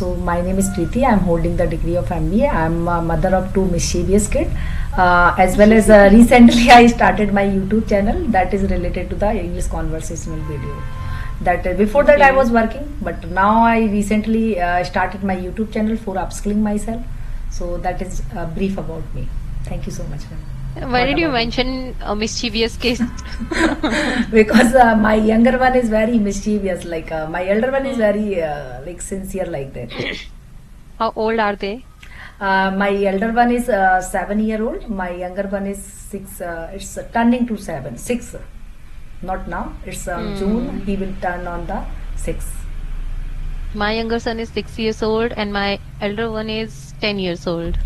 So my name is Preeti. I'm holding the degree of MBA. I'm a mother of two mischievous kids. As well as recently I started my YouTube channel that is related to the English conversational video. That before that I Okay. was working, but now I recently started my YouTube channel for upskilling myself. So that is brief about me. Thank you so much, ma'am. Why What did you about you? mention a mischievous case? Because my younger one is very mischievous, like my elder one is Hmm. very like sincere like that. How old are they? My elder one is 7 year old. My younger one is six. It's turning to 7, 6. Not now. It's June. Hmm. He will turn on the 6. My younger son is 6 years old, and my elder one is 10 years old.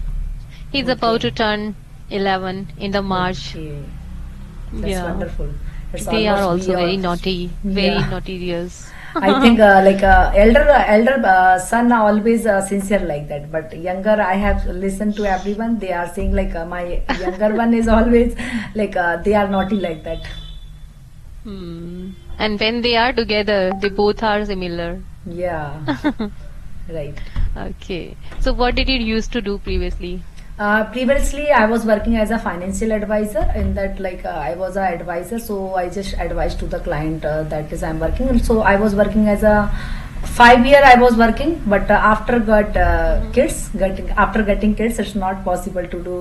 He's about Okay. to turn 11 in the March. Okay. That's Yeah. wonderful. It's They are almost also we very all. naughty, very Yeah. naughty years. I think like elder son are always sincere like that, but younger I have listened to everyone. They are saying like my younger one is always like they are naughty like that. Hmm. And when they are together, they both are similar. Yeah, right. Okay. So what did you used to do previously? Previously, I was working as a financial advisor. In that, like I was a advisor, so I just advised to the client that is I'm working. And so I was working as a 5 year. I was working, but after got Mm-hmm. kids, after getting kids, it's not possible to do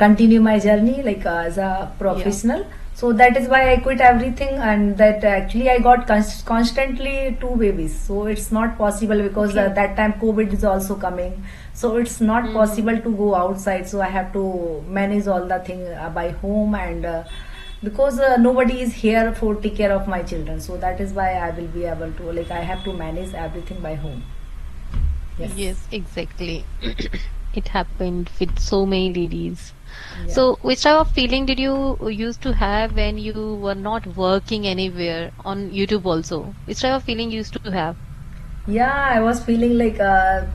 continue my journey like as a Yeah. professional. So that is why I quit everything, and that actually I got constantly two babies. So it's not possible because Okay. that time COVID is also coming, so it's not Mm-hmm. possible to go outside. So I have to manage all the thing by home, and because nobody is here for take care of my children, so that is why I will be able to, like, I have to manage everything by home. Yes. Yes, exactly. It happened with so many ladies. Yeah. So, which type of feeling did you used to have when you were not working anywhere on YouTube also? Which type of feeling you used to have? Yeah, I was feeling like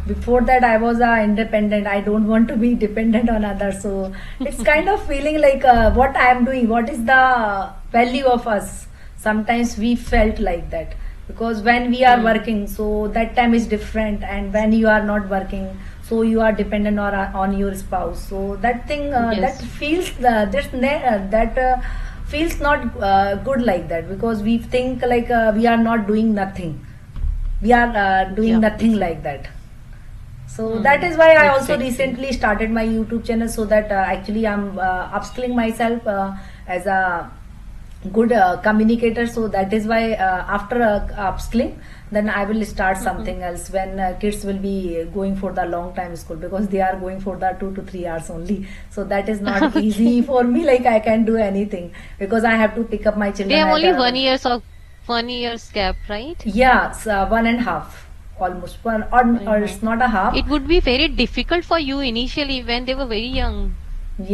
before that I was independent. I don't want to be dependent on others. So it's kind of feeling like what I am doing, what is the value of us. Sometimes we felt like that because when we are Hmm. working, so that time is different, and when you are not working, so you are dependent on your spouse. So that thing that Yes. feels that feels not good like that, because we think like we are not doing nothing, we are doing Yeah, nothing like exactly. that. So that Hmm. is why I also Exactly. recently started my YouTube channel, so that actually I'm upskilling myself as a good communicator. So that is why after upskilling, then I will start Mm-hmm. something else when kids will be going for the long time school, because they are going for the 2 to 3 hours only. So that is not easy Okay. for me, like I can do anything, because I have to pick up my They children have at only 1 years of 1 year's gap, right? yeah, it's, 1.5, almost one, or it's 1.5. not a half. It would be very difficult for you initially when they were very young.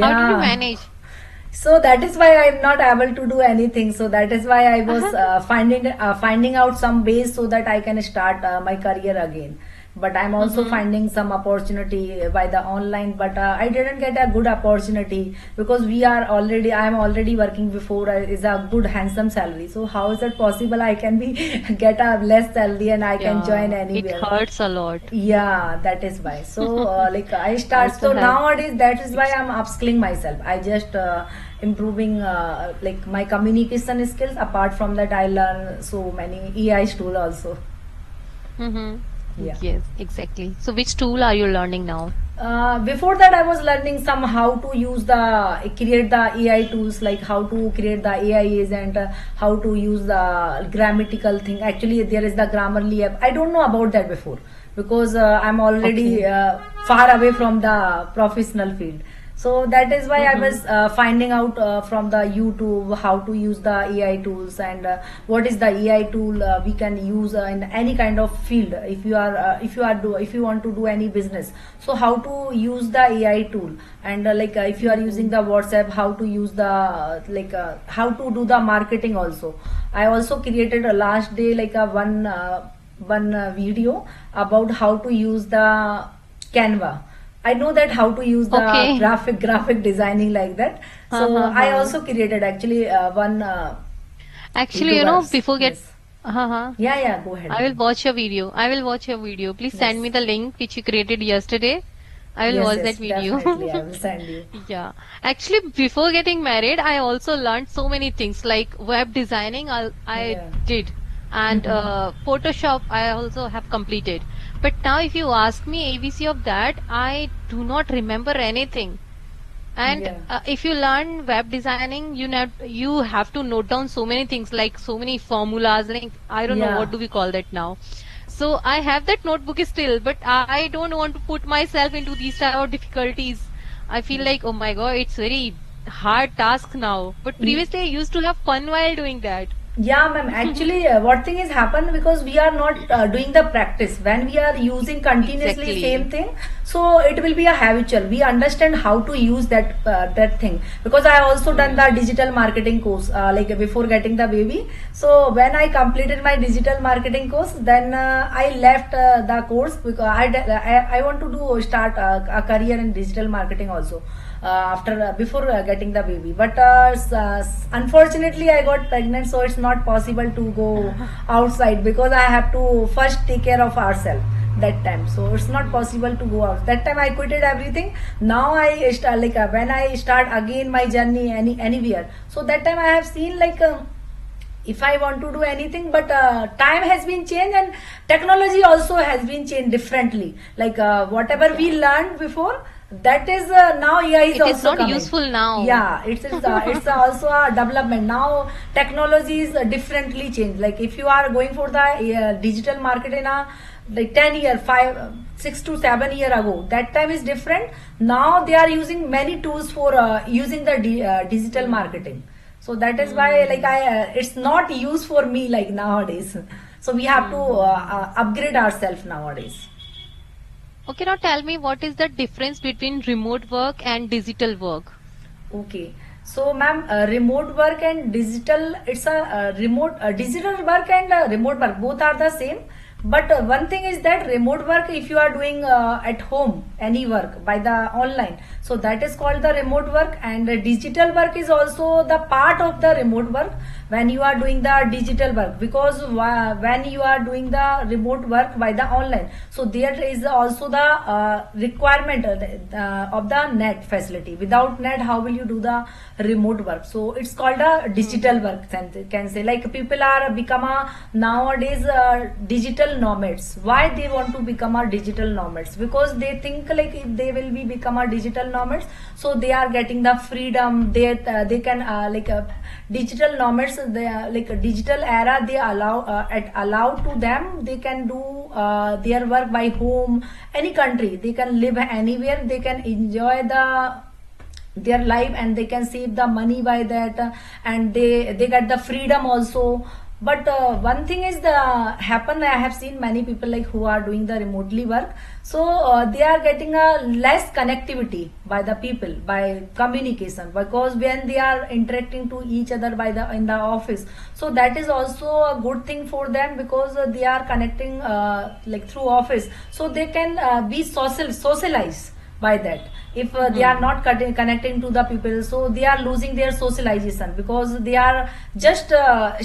How did you Yeah. manage? So that is why I'm not able to do anything. So that is why I was finding out some ways so that I can start my career again. But I'm also Mm-hmm. finding some opportunity by the online. But I didn't get a good opportunity because I'm already working before. Is a good handsome salary. So how is it possible I can be get a less salary and I can join Yeah, it anywhere? hurts a lot. Yeah, that is why. So, like I I start. also So have nowadays, that is why ex I'm upskilling myself. I just improving like my communication skills. Apart from that, I learn so many AI tool also. Mm-hmm. Yeah. Yes, exactly. So which tool are you learning now? Before that, I was learning some how to use create the AI tools, like how to create the AI agent, how to use the grammatical thing. Actually, there is the Grammarly app. I don't know about that before, because I'm already Okay. far away from the professional field. So that is why I Mm-hmm. was finding out from the YouTube how to use the AI tools, and what is the AI tool we can use in any kind of field. If you want to do any business, so how to use the AI tool, and like if you are using Mm-hmm. the WhatsApp, how to use the how to do the marketing also. I also created a last day like a one video about how to use the Canva. I know that how to use the Okay. graphic designing like that. Ha So ha I ha. also created actually one Actually, YouTubers. before get Yes. Uh-huh. Yeah, yeah, go ahead, I will ma'am. watch your video. I will watch your video. Please send me Yes. the link which you created yesterday. I will Yes, watch that yes, video. definitely. I will send you. Yeah. Actually, before getting married, I also learned so many things like web designing. I Yeah. did, and Photoshop. I also have completed. But now, if you ask me ABC of that, I do not remember anything. And Yeah. if you learn web designing, you have to note down so many things like so many formulas. Like I don't know what Yeah. do we call that now. So I have that notebook still, but I don't want to put myself into these type of difficulties. I feel like, oh my God, it's very hard task now. But Yeah. previously I used to have fun while doing that. Yeah, ma'am. Actually, what thing is happened because we are not doing the practice. When we are using continuously Exactly. same thing, so it will be a habitual. We understand how to use that thing. Because I also done Hmm. the digital marketing course like before getting the baby. So when I completed my digital marketing course, then I left the course because I want to do start a career in digital marketing also after before getting the baby, but unfortunately I got pregnant, so it's not possible to go outside because I have to first take care of ourselves that time, so it's not possible to go out. That time I quitted everything. Now I start like when I start again my journey anywhere, so that time I have seen like if I want to do anything, but time has been changed and technology also has been changed differently. Like whatever we Yeah. learned before, that is now AI is It is also not coming. useful now. Yeah, it's also a development. Now technology is differently changed. Like if you are going for the digital marketing, like 10 year, 6 to 7 year ago, that time is different. Now they are using many tools for using the digital Hmm. marketing, so that is why like Hmm. I it's not use for me like nowadays. So we have to Hmm. upgrade ourselves nowadays. Okay, now tell me what is the difference between remote work and digital work? Okay. So, ma'am, remote work and digital, it's a remote, digital work and remote work, both are the same. But one thing is that remote work, if you are doing at home any work by the online, so that is called the remote work. And digital work is also the part of the remote work when you are doing the digital work, because when you are doing the remote work by the online, so there is also the requirement of the net facility. Without net, how will you do the remote work? So it's called a digital Hmm. work, can say. Like people are become a nowadays digital nomads. Why they want to become a digital nomads? Because they think like if they will be become a digital nomads, so they are getting the freedom. They can like digital nomads, they are like a digital era, they allow to them, they can do their work by home, any country, they can live anywhere, they can enjoy their life, and they can save the money by that, and they get the freedom also. But one thing is the happen, I have seen many people like who are doing the remotely work, so they are getting a less connectivity by the people, by communication, because when they are interacting to each other by the in the office, so that is also a good thing for them, because they are connecting like through office, so they can be socialize by that. If they are Hmm. not connecting to the people, so they are losing their socialization, because they are just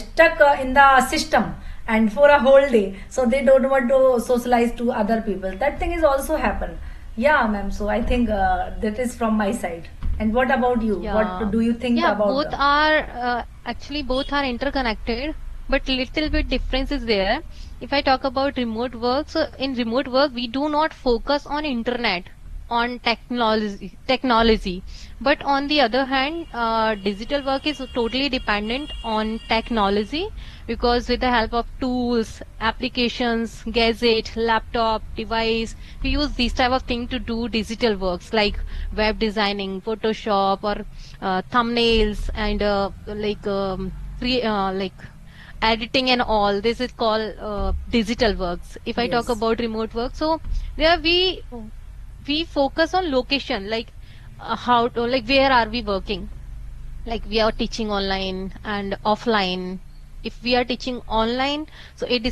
stuck in the system and for a whole day, so they don't want to socialize to other people. That thing is also happen. Yeah, ma'am, so I think that is from my side. And what about you? What Yeah. do you think Yeah, about both are actually both are interconnected, but little bit difference is there. If I talk about remote work, so in remote work we do not focus on internet, on technology. But on the other hand, digital work is totally dependent on technology because with the help of tools, applications, gadget, laptop, device, we use these type of thing to do digital works like web designing, Photoshop, or thumbnails, and like editing and all. This is called digital works. If I talk yes. about remote work, so there we focus on location, like how to, like where are we working, like we are teaching online and offline. If we are teaching online, so it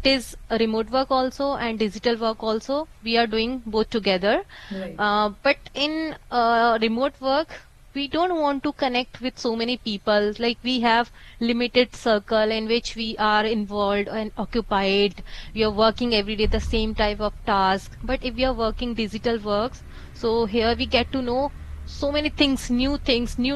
is a remote work also and digital work also, we are doing both together. Right. But in remote work, we don't want to connect with so many people. Like we have limited circle in which we are involved and occupied. We are working every day the same type of task. But if we are working digital works, so here we get to know so many things, new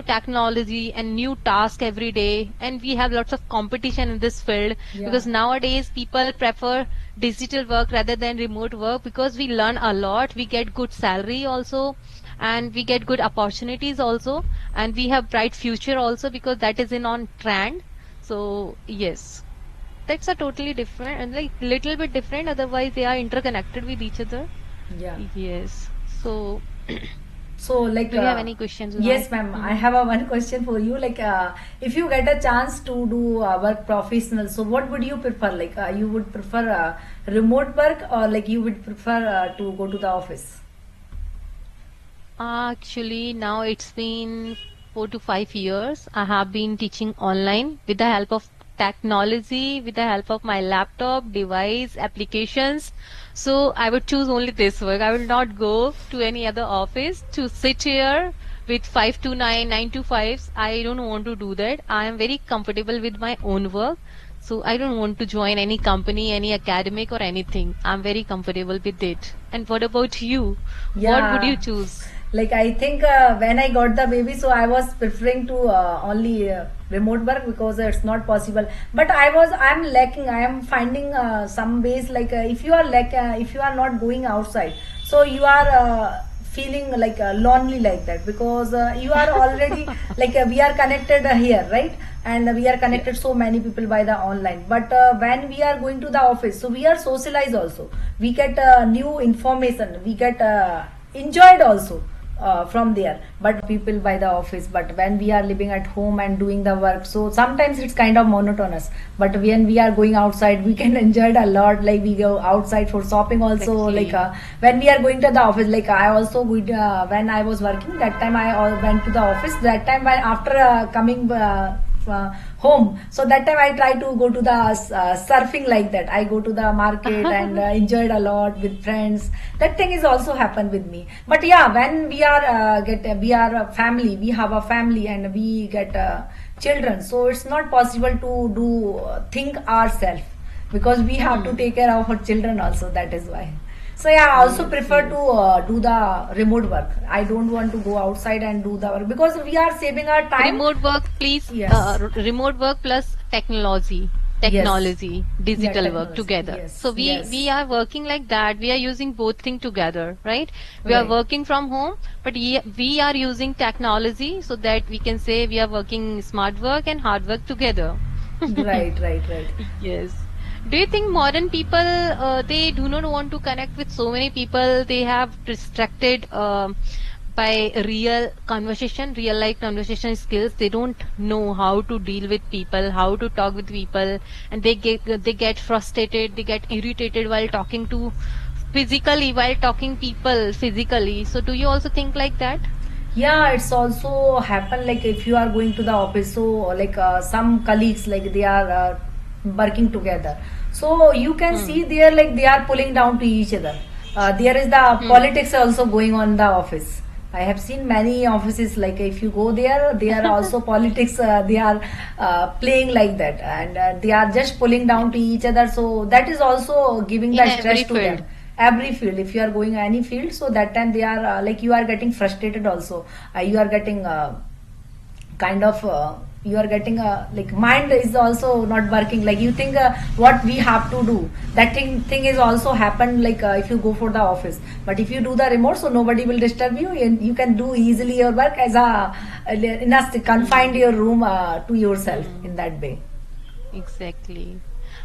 technology and new task every day. And we have lots of competition in this field Yeah. because nowadays people prefer digital work rather than remote work because we learn a lot, we get good salary also, and we get good opportunities also, and we have bright future also because that is in on trend. So yes, that's a totally different and like little bit different, otherwise they are interconnected with each other. Yeah. Yes. So So like do you have any questions now? yes, ma'am. I have a one question for you. Like if you get a chance to do work professional, so what would you prefer? Like you would prefer remote work, or like you would prefer to go to the office? Actually, now it's been 4 to 5 years. I have been teaching online with the help of technology, with the help of my laptop, device, applications. So I would choose only this work. I will not go to any other office to sit here with 5 to 9, 9 to 5s. I don't want to do that. I am very comfortable with my own work. So I don't want to join any company, any academic or anything. I'm very comfortable with it. And what about you? What would you Yeah, choose? like I think when I got the baby, so I was preferring to only remote work because it's not possible. But I'm lacking. I am finding some ways like if you are not going outside, so you are feeling like lonely like that because you are already like we are connected here, right? And we are connected Yes. so many people by the online. But when we are going to the office, so we are socialized also. We get new information. We get enjoyed also from there, but people by the office. But when we are living at home and doing the work, so sometimes it's kind of monotonous. But when we are going outside, we can enjoy it a lot. Like we go outside for shopping also. Like Exactly. when we are going to the office, like I also would when I was working that time, I went to the office. That time when after coming home, so that time I try to go to the surfing like that. I go to the market and enjoyed a lot with friends. That thing is also happened with me. But yeah, when we are we are a family, we have a family and we get children, so it's not possible to do think ourselves because we have to Hmm. take care of our children also. That is why. So yeah, I also Yes, prefer to yes. do the remote work. I don't want to go outside and do the work because we are saving our time. Remote work, please. Yes. Remote work plus technology, Yes. Yeah, digital work technology. together. So Yes. we Yes. are working like that. We are using both things together, right? We are Right. working from home, but we are using technology so that we can say we are working smart work and hard work together. Right. Right. Right. Yes. Do you think modern people they do not want to connect with so many people? They have distracted by real life conversation skills. They don't know how to deal with people, how to talk with people, and they get frustrated, they get irritated while talking to physically, while talking people physically. So do you also think like that? Yeah, it's also happen like if you are going to the office, so like some colleagues like they are working together, so you can Hmm. see there like they are pulling down to each other. There is the Hmm. politics also going on in the office. I have seen many offices like if you go there, they are also politics. They are playing like that, and they are just pulling down to each other. So that is also giving In the stress every to them. field. Every field, if you are going any field, so that time they are like you are getting frustrated also. You are getting kind of you are getting like mind is also not working. Like you think what we have to do. That thing is also happen like if you go for the office. But if you do the remote, so nobody will disturb you and you can do easily your work as a in a confined Hmm. your room to yourself Hmm. in that way. Exactly.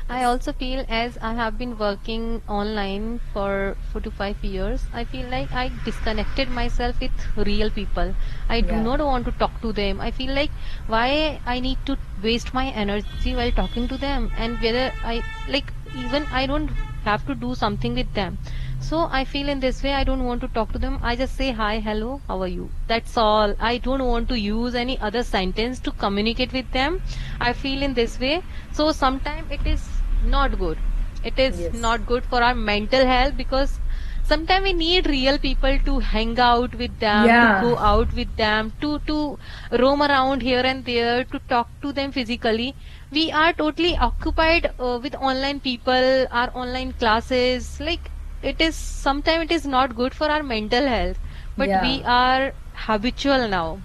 I also feel as I have been working online for 4 to 5 years, I feel like I disconnected myself with real people. I do Yeah. not want to talk to them. I feel like why I need to waste my energy while talking to them, and whether I like even I don't have to do something with them. So I feel in this way I don't want to talk to them. I just say hi, hello, how are you? That's all. I don't want to use any other sentence to communicate with them. I feel in this way. So sometimes it is not good. It is Yes. not good for our mental health because sometimes we need real people to hang out with them, to Yeah, go out with them, to roam around here and there, to talk to them physically. We are totally occupied with online people, our online classes. Like it is sometimes it is not good for our mental health, but we yeah, are habitual now.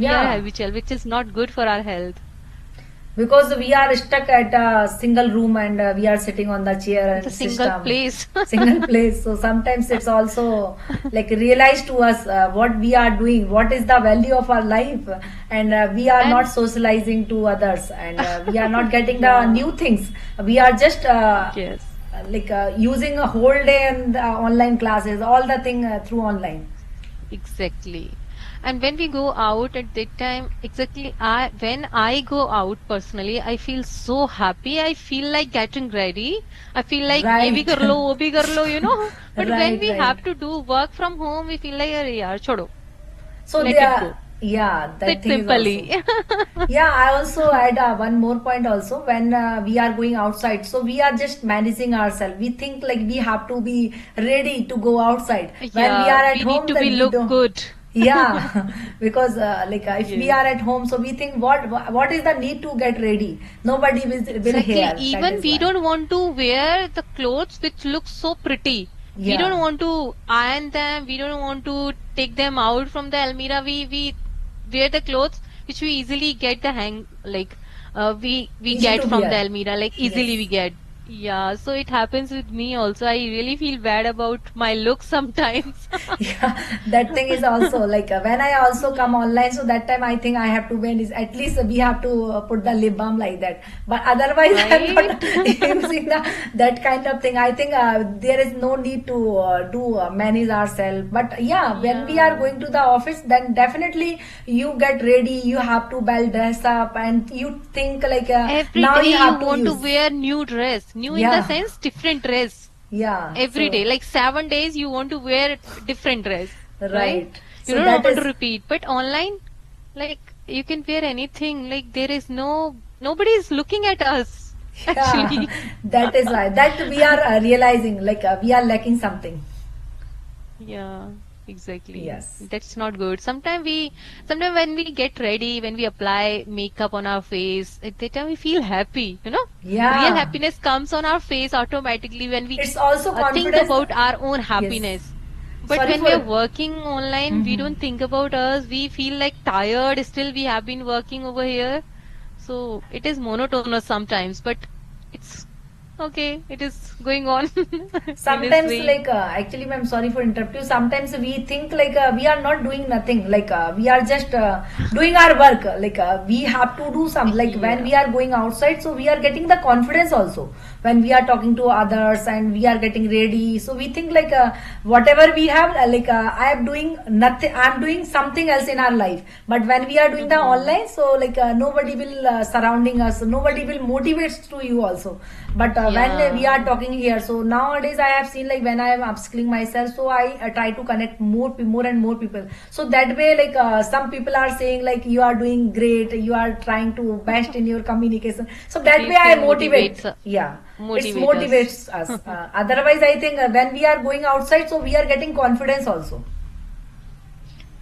We are yeah. habitual, which is not good for our health. Because we are stuck at a single room and we are sitting on the chair It's a and single system, place. single place. So sometimes it's also like realize to us what we are doing, what is the value of our life, and we are not And socializing to others, and we are not getting the yeah, new things. We are just yes. using a whole day and online classes, all the thing through online. Exactly. And when we go out at that time, exactly, when I go out personally, I feel so happy. I feel like getting ready. I feel like ye bhi Right, kar lo, wo bhi kar lo, you know. But when right, we right. have to do work from home, we feel like, "Arey yaar, chodo, So they let it are, go." yeah, that Sit thing is also. simply. Yeah, I also add one more point also when we are going outside. So we are just managing ourselves. We think like we have to be ready to go outside. When we Yeah, are at we need home, to be then we look don't. good. Yeah, because if we Yes. are at home, so we think what is the need to get ready? Nobody will Exactly. hear. That Even is we why. don't want to wear the clothes which look so pretty. We Yeah, don't want to iron them. We don't want to take them out from the almirah. We wear the clothes which we easily get the hang like we easy get to from the wear. almirah like Yes. easily we get. Yeah, so it happens with me also. I really feel bad about my look sometimes. Yeah, that thing is also like when I also come Yeah. online, so that time I think I have to wear is at least we have to put the lip balm like that. But otherwise, I'm Right? not using that kind of thing. I think there is no need to do manage ourselves. But yeah, when we are Yeah. going to the office, then definitely you get ready. You have to well dress up, and you think like Every now you day you have to want to use. wear new dress. New in the Yeah, sense different dress. yeah. Every So day, like 7 days, you want to wear different dress, right? right. You So don't that want to is. repeat. But online, like you can wear anything. Like there is nobody is looking at us. Yeah, Actually, that is why that we are realizing like we are lacking something. yeah, exactly. Yes. That's not good. Sometimes when we get ready, when we apply makeup on our face, at that time we feel happy. Real Yeah. happiness comes on our face automatically when we It's also think confidence. about our own Yes. happiness. But Sorry when we are for. working online, we Mhm. don't think about us. We feel like tired. Still, we have been working over here. So it is monotonous sometimes, but it's okay. It is going on in this Sometimes way. like actually I'm sorry for interrupt you, sometimes we think like we are not doing nothing, like we are just doing our work, like we have to do some, like when Yeah. we are going outside, so we are getting the confidence also when we are talking to others and we are getting ready, so we think like whatever we have, I am doing nothing, I'm doing something else in our life. But when we are doing the Hmm. online, so like nobody will surrounding us, nobody will motivate to you also. But when we Yeah. are talking here, so nowadays I have seen like when I am upskilling myself, so I try to connect more and more people, so that way like some people are saying like you are doing great, you are trying to best in your communication, so that way These I things motivate. Yeah, it's motivate us. motivates us. Otherwise I think when we are going outside, so we are getting confidence also.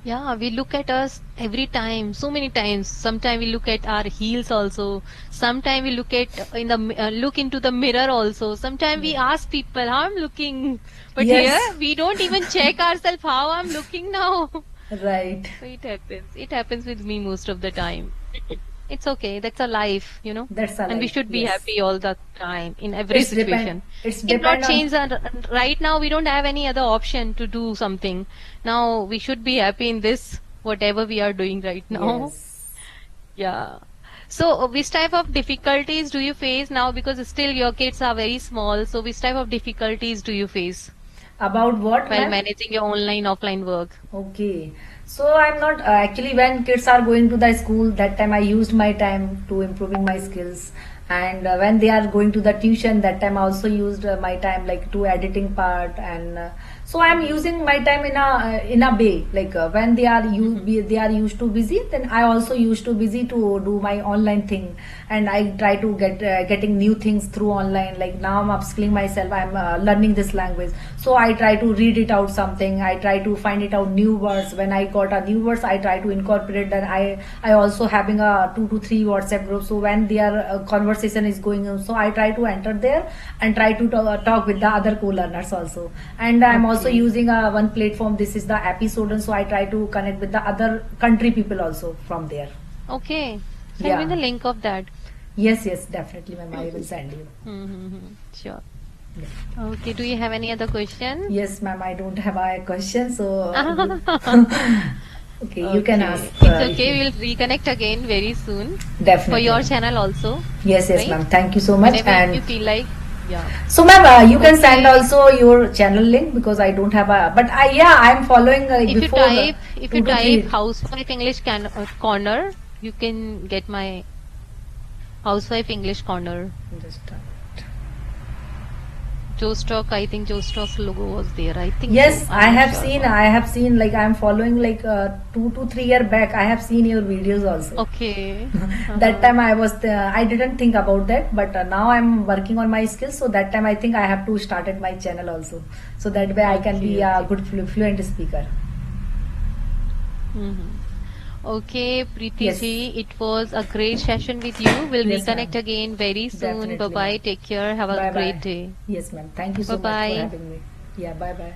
Yeah, we look at us every time, so many times. Sometimes we look at our heels also. Sometimes we look at look into the mirror also. Sometimes we Yeah. ask people how I'm looking. But here Yes. we don't even check ourselves how I'm looking now. Right. So it happens. It happens with me most of the time. It's okay. That's a life. That's a And we life. should be Yes. happy all the time in every It's depend. situation. It's We cannot depend on. change our, right now we don't have any other option to do something. Now we should be happy in this, whatever we are doing right now. Yes. Yeah. So which type of difficulties do you face now? Because still your kids are very small. So which type of difficulties do you face About what, while ma'am? managing your online, offline work? Okay. So I'm not actually when kids are going to the school, that time I used my time to improving my skills. And when they are going to the tuition, that time I also used my time like to editing part. And so I'm using my time in a way, like when they are they are used to busy, then I also used to busy to do my online thing. And I try to getting new things through online. Like now I'm upskilling myself, I'm learning this language, so I try to read it out something, I try to find it out new words. When I got a new words, I try to incorporate that. I also having a 2 to 3 WhatsApp group, so when their conversation is going on, so I try to enter there and try to talk with the other co-learners also. And I'm also Okay. using one platform, this is the episode, so I try to connect with the other country people also from there. Okay. Send me Yeah. the link of that. Yes, definitely, ma'am, I will send you. Mm-hmm. Sure. Yeah. Okay. Do you have any other question? Yes, ma'am, I don't have a question, so okay, you can Okay. ask. It's if okay. you- We'll reconnect again very soon for Definitely. your channel also, Yes, right? ma'am. Thank you so much. Whenever you And feel like, yeah. so, ma'am, you can send Okay. also your channel link, because I don't have a. But I'm following If you before type, if you 2 to 3. type Housewife English Corner, you can get my Housewife English Corner. Just, Jostock, I think Jostock's logo was there. I think yes, so. I I'm not have sure seen. about I have seen. Like I'm following like 2 to 3 year back. I have seen your videos also. Okay. That time I didn't think about that, but now I'm working on my skills. So that time I think I have to start at my channel also. So that way I can be Okay, a okay. good fluent speaker. Mm-hmm. Okay, Preeti Yes. ji, it was a great session with you. We'll Yes, reconnect ma'am. again very soon. Definitely, Bye bye. ma'am. Take care. Have a Bye great bye. day. Yes, ma'am. Thank you so Bye much for bye. having me. Yeah, bye bye.